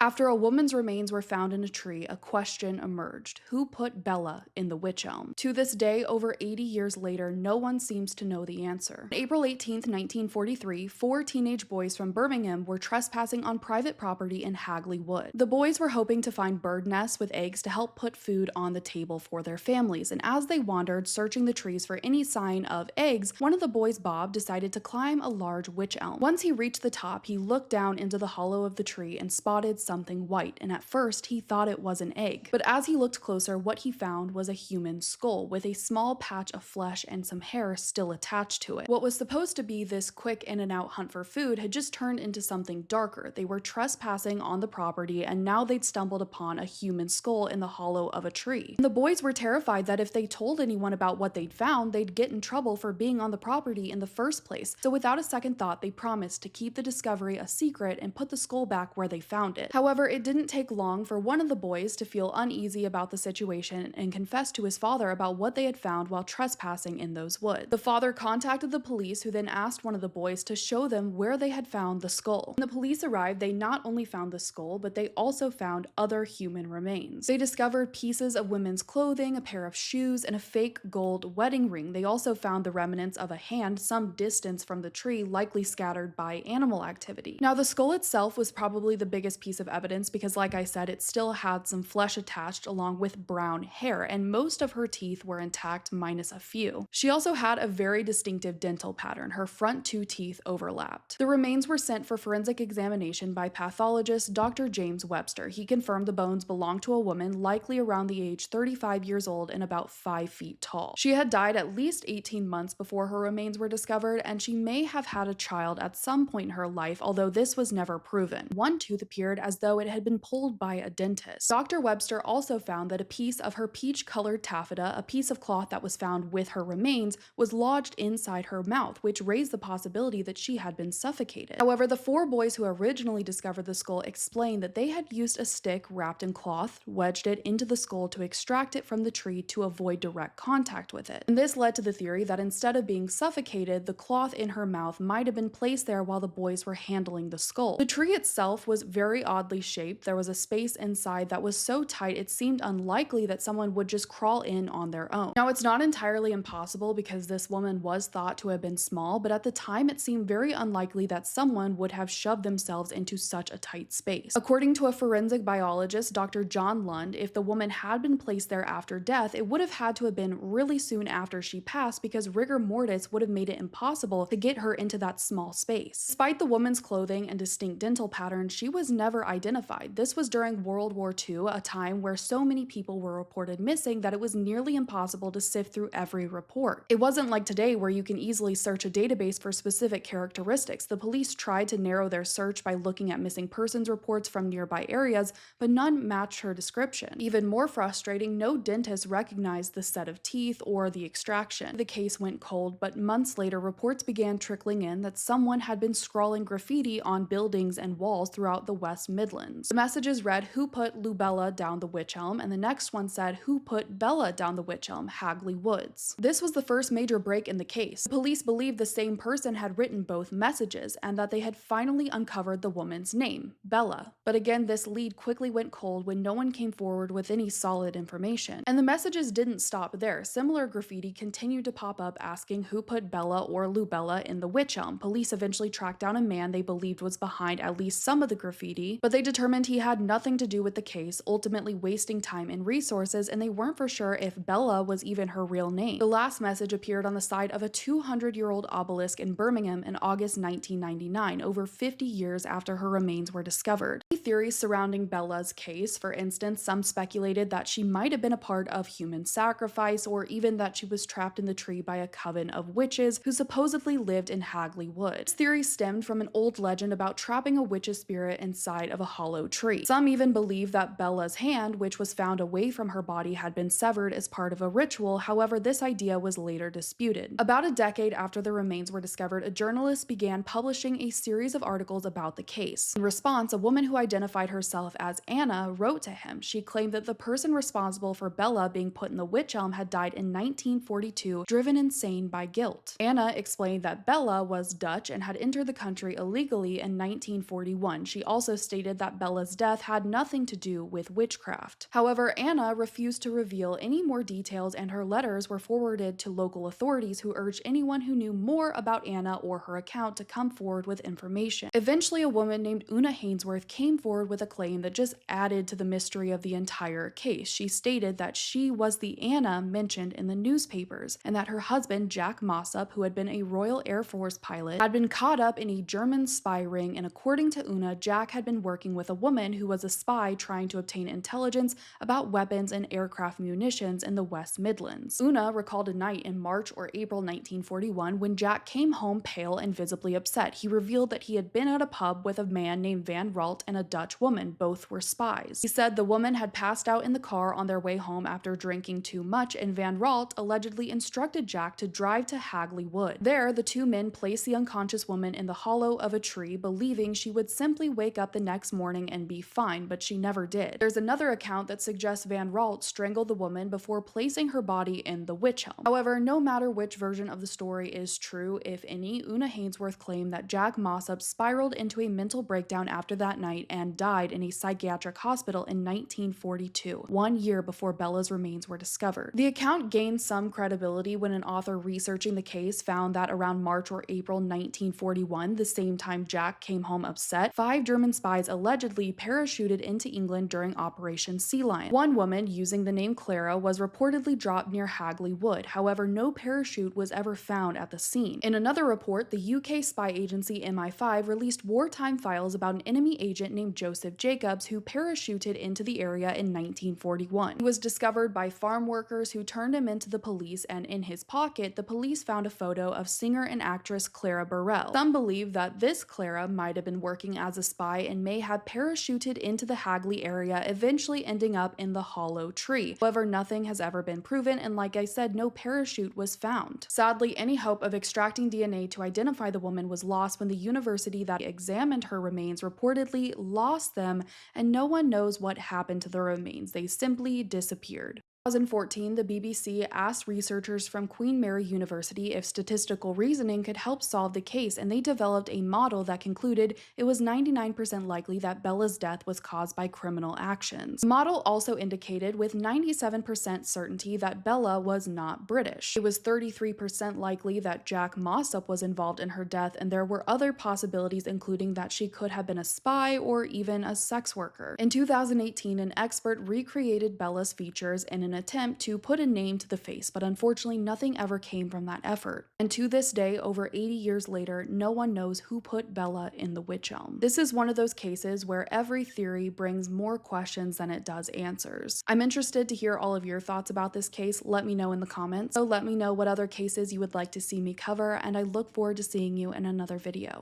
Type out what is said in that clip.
After a woman's remains were found in a tree, a question emerged. Who put Bella in the witch elm? To this day, over 80 years later, no one seems to know the answer. On April 18, 1943, four teenage boys from Birmingham were trespassing on private property in Hagley Wood. The boys were hoping to find bird nests with eggs to help put food on the table for their families, and as they wandered, searching the trees for any sign of eggs, one of the boys, Bob, decided to climb a large witch elm. Once he reached the top, he looked down into the hollow of the tree and spotted something white, and at first he thought it was an egg. But as he looked closer, what he found was a human skull with a small patch of flesh and some hair still attached to it. What was supposed to be this quick in and out hunt for food had just turned into something darker. They were trespassing on the property, and now they'd stumbled upon a human skull in the hollow of a tree. And the boys were terrified that if they told anyone about what they'd found, they'd get in trouble for being on the property in the first place. So without a second thought, they promised to keep the discovery a secret and put the skull back where they found it. However, it didn't take long for one of the boys to feel uneasy about the situation and confess to his father about what they had found while trespassing in those woods. The father contacted the police, who then asked one of the boys to show them where they had found the skull. When the police arrived, they not only found the skull, but they also found other human remains. They discovered pieces of women's clothing, a pair of shoes, and a fake gold wedding ring. They also found the remnants of a hand some distance from the tree, likely scattered by animal activity. Now, the skull itself was probably the biggest piece of evidence because, like I said, it still had some flesh attached along with brown hair, and most of her teeth were intact minus a few. She also had a very distinctive dental pattern. Her front two teeth overlapped. The remains were sent for forensic examination by pathologist Dr. James Webster. He confirmed the bones belonged to a woman likely around the age 35 years old and about 5 feet tall. She had died at least 18 months before her remains were discovered, and she may have had a child at some point in her life, although this was never proven. One tooth appeared as though it had been pulled by a dentist. Dr. Webster also found that a piece of her peach-colored taffeta, a piece of cloth that was found with her remains, was lodged inside her mouth, which raised the possibility that she had been suffocated. However, the four boys who originally discovered the skull explained that they had used a stick wrapped in cloth, wedged it into the skull to extract it from the tree to avoid direct contact with it. And this led to the theory that instead of being suffocated, the cloth in her mouth might have been placed there while the boys were handling the skull. The tree itself was very oddly shaped. There was a space inside that was so tight it seemed unlikely that someone would just crawl in on their own. Now, it's not entirely impossible because this woman was thought to have been small, but at the time it seemed very unlikely that someone would have shoved themselves into such a tight space. According to a forensic biologist, Dr. John Lund, if the woman had been placed there after death, it would have had to have been really soon after she passed because rigor mortis would have made it impossible to get her into that small space. Despite the woman's clothing and distinct dental pattern, she was never identified. This was during World War II, a time where so many people were reported missing that it was nearly impossible to sift through every report. It wasn't like today where you can easily search a database for specific characteristics. The police tried to narrow their search by looking at missing persons reports from nearby areas, but none matched her description. Even more frustrating, no dentist recognized the set of teeth or the extraction. The case went cold, but months later, reports began trickling in that someone had been scrawling graffiti on buildings and walls throughout the West Midlands. The messages read, "Who put Lubella down the witch elm?" and the next one said, "Who put Bella down the witch elm? Hagley Woods." This was the first major break in the case. The police believed the same person had written both messages and that they had finally uncovered the woman's name, Bella. But again, this lead quickly went cold when no one came forward with any solid information. And the messages didn't stop there. Similar graffiti continued to pop up asking who put Bella or Lubella in the witch elm. Police eventually tracked down a man they believed was behind at least some of the graffiti, but they determined he had nothing to do with the case, ultimately wasting time and resources, and they weren't for sure if Bella was even her real name. The last message appeared on the side of a 200-year-old obelisk in Birmingham in August 1999, over 50 years after her remains were discovered. Theories surrounding Bella's case, for instance, some speculated that she might have been a part of human sacrifice, or even that she was trapped in the tree by a coven of witches who supposedly lived in Hagley Wood. This theory stemmed from an old legend about trapping a witch's spirit inside of a hollow tree. Some even believe that Bella's hand, which was found away from her body, had been severed as part of a ritual. However, this idea was later disputed. About a decade after the remains were discovered, a journalist began publishing a series of articles about the case. In response, a woman who identified herself as Anna wrote to him. She claimed that the person responsible for Bella being put in the witch elm had died in 1942, driven insane by guilt. Anna explained that Bella was Dutch and had entered the country illegally in 1941. She also stated stated that Bella's death had nothing to do with witchcraft. However, Anna refused to reveal any more details, and her letters were forwarded to local authorities who urged anyone who knew more about Anna or her account to come forward with information. Eventually, a woman named Una Hainsworth came forward with a claim that just added to the mystery of the entire case. She stated that she was the Anna mentioned in the newspapers, and that her husband, Jack Mossop, who had been a Royal Air Force pilot, had been caught up in a German spy ring, and according to Una, Jack had been working with a woman who was a spy trying to obtain intelligence about weapons and aircraft munitions in the West Midlands. Una recalled a night in March or April 1941 when Jack came home pale and visibly upset. He revealed that he had been at a pub with a man named Van Ralt and a Dutch woman. Both were spies. He said the woman had passed out in the car on their way home after drinking too much, and Van Ralt allegedly instructed Jack to drive to Hagley Wood. There, the two men placed the unconscious woman in the hollow of a tree, believing she would simply wake up the next morning and be fine, but she never did. There's another account that suggests Van Ralt strangled the woman before placing her body in the witch elm. However, no matter which version of the story is true, if any, Una Hainsworth claimed that Jack Mossop spiraled into a mental breakdown after that night and died in a psychiatric hospital in 1942, 1 year before Bella's remains were discovered. The account gained some credibility when an author researching the case found that around March or April 1941, the same time Jack came home upset, 5 German spies allegedly parachuted into England during Operation Sea Lion. One woman, using the name Clara, was reportedly dropped near Hagley Wood. However, no parachute was ever found at the scene. In another report, the UK spy agency MI5 released wartime files about an enemy agent named Joseph Jacobs who parachuted into the area in 1941. He was discovered by farm workers who turned him into the police, and in his pocket, the police found a photo of singer and actress Clara Burrell. Some believe that this Clara might have been working as a spy and may have parachuted into the Hagley area, eventually ending up in the hollow tree. However, nothing has ever been proven, and like I said, no parachute was found. Sadly, any hope of extracting DNA to identify the woman was lost when the university that examined her remains reportedly lost them, and no one knows what happened to the remains. They simply disappeared. 2014, the BBC asked researchers from Queen Mary University if statistical reasoning could help solve the case, and they developed a model that concluded it was 99% likely that Bella's death was caused by criminal actions. The model also indicated with 97% certainty that Bella was not British. It was 33% likely that Jack Mossop was involved in her death, and there were other possibilities, including that she could have been a spy or even a sex worker. In 2018, an expert recreated Bella's features in an attempt to put a name to the face, but unfortunately nothing ever came from that effort. And to this day, over 80 years later, no one knows who put Bella in the witch elm. This is one of those cases where every theory brings more questions than it does answers. I'm interested to hear all of your thoughts about this case. Let me know in the comments. So let me know what other cases you would like to see me cover, and I look forward to seeing you in another video.